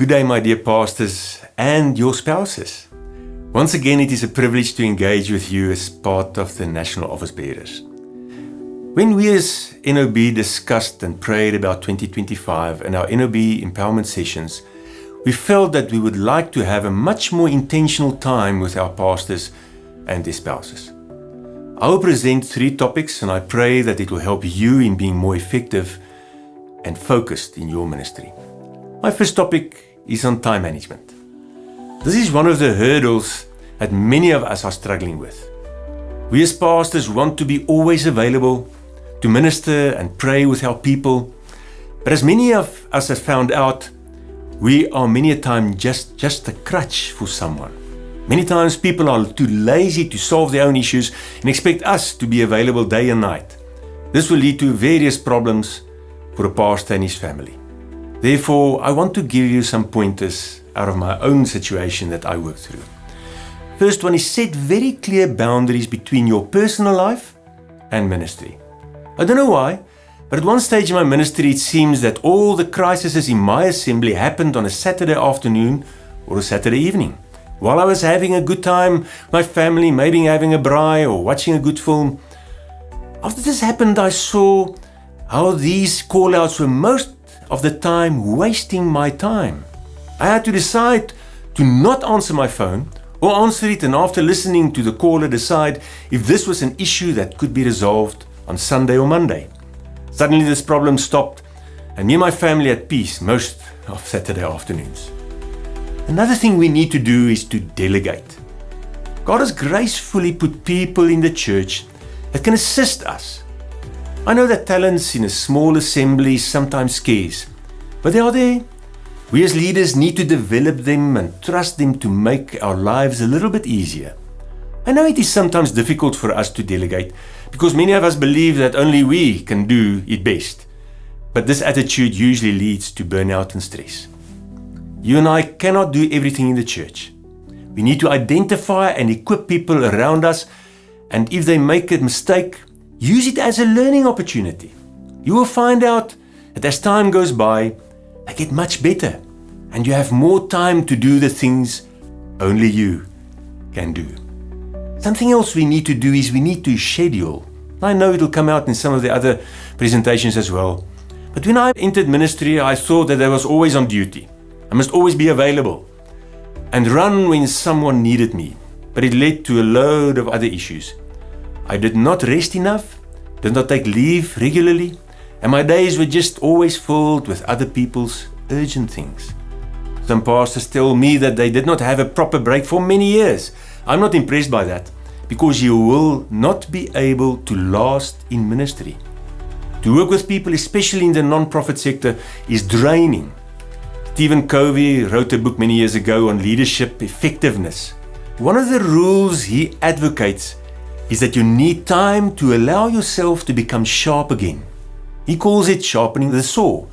Good day, my dear pastors and your spouses. Once again, it is a privilege to engage with you as part of the National Office Bearers. When we as NOB discussed and prayed about 2025 and our NOB empowerment sessions, we felt that we would like to have a much more intentional time with our pastors and their spouses. I will present 3 topics, and I pray that it will help you in being more effective and focused in your ministry. My first topic is on time management. This is one of the hurdles that many of us are struggling with. We as pastors want to be always available to minister and pray with our people, but as many of us have found out, we are many a time just a crutch for someone. Many times people are too lazy to solve their own issues and expect us to be available day and night. This will lead to various problems for a pastor and his family. Therefore, I want to give you some pointers out of my own situation that I worked through. First one is set very clear boundaries between your personal life and ministry. I don't know why, but at one stage in my ministry it seems that all the crises in my assembly happened on a Saturday afternoon or a Saturday evening. While I was having a good time, my family, maybe having a braai or watching a good film. After this happened, I saw how these call-outs were most of the time wasting my time. I had to decide to not answer my phone or answer it, and after listening to the caller decide if this was an issue that could be resolved on Sunday or Monday. Suddenly this problem stopped and me and my family at peace most of Saturday afternoons. Another thing we need to do is to delegate. God has gracefully put people in the church that can assist us. I know that talents in a small assembly is sometimes scarce, but they are there. We as leaders need to develop them and trust them to make our lives a little bit easier. I know it is sometimes difficult for us to delegate because many of us believe that only we can do it best. But this attitude usually leads to burnout and stress. You and I cannot do everything in the church. We need to identify and equip people around us, and if they make a mistake, use it as a learning opportunity. You will find out that as time goes by, they get much better, and you have more time to do the things only you can do. Something else we need to do is we need to schedule. I know it will come out in some of the other presentations as well. But when I entered ministry, I thought that I was always on duty. I must always be available and run when someone needed me. But it led to a load of other issues. I did not rest enough, did not take leave regularly, and my days were just always filled with other people's urgent things. Some pastors tell me that they did not have a proper break for many years. I'm not impressed by that, because you will not be able to last in ministry. To work with people, especially in the non-profit sector, is draining. Stephen Covey wrote a book many years ago on leadership effectiveness. One of the rules he advocates is that you need time to allow yourself to become sharp again. He calls it sharpening the saw.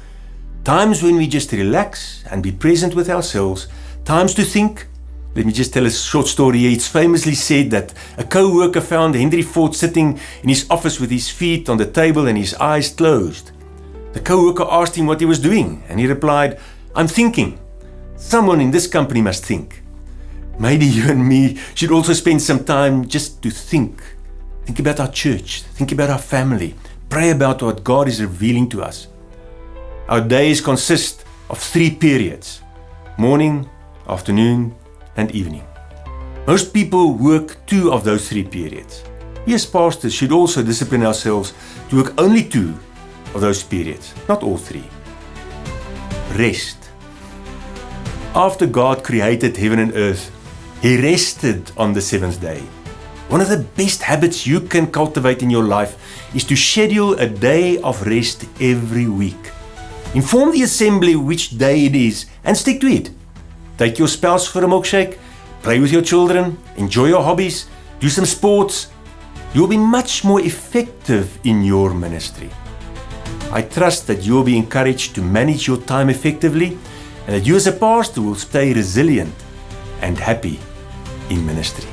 Times when we just relax and be present with ourselves. Times to think. Let me just tell a short story here. It's famously said that a co-worker found Henry Ford sitting in his office with his feet on the table and his eyes closed. The co-worker asked him what he was doing, and he replied, "I'm thinking. Someone in this company must think." Maybe you and me should also spend some time just to think. Think about our church. Think about our family. Pray about what God is revealing to us. Our days consist of 3 periods: morning, afternoon, and evening. Most people work 2 of those 3 periods. We as pastors should also discipline ourselves to work only 2 of those periods, not all 3. Rest. After God created heaven and earth, He rested on the 7th day. One of the best habits you can cultivate in your life is to schedule a day of rest every week. Inform the assembly which day it is and stick to it. Take your spouse for a milkshake, play with your children, enjoy your hobbies, do some sports. You'll be much more effective in your ministry. I trust that you'll be encouraged to manage your time effectively and that you as a pastor will stay resilient and happy in ministry.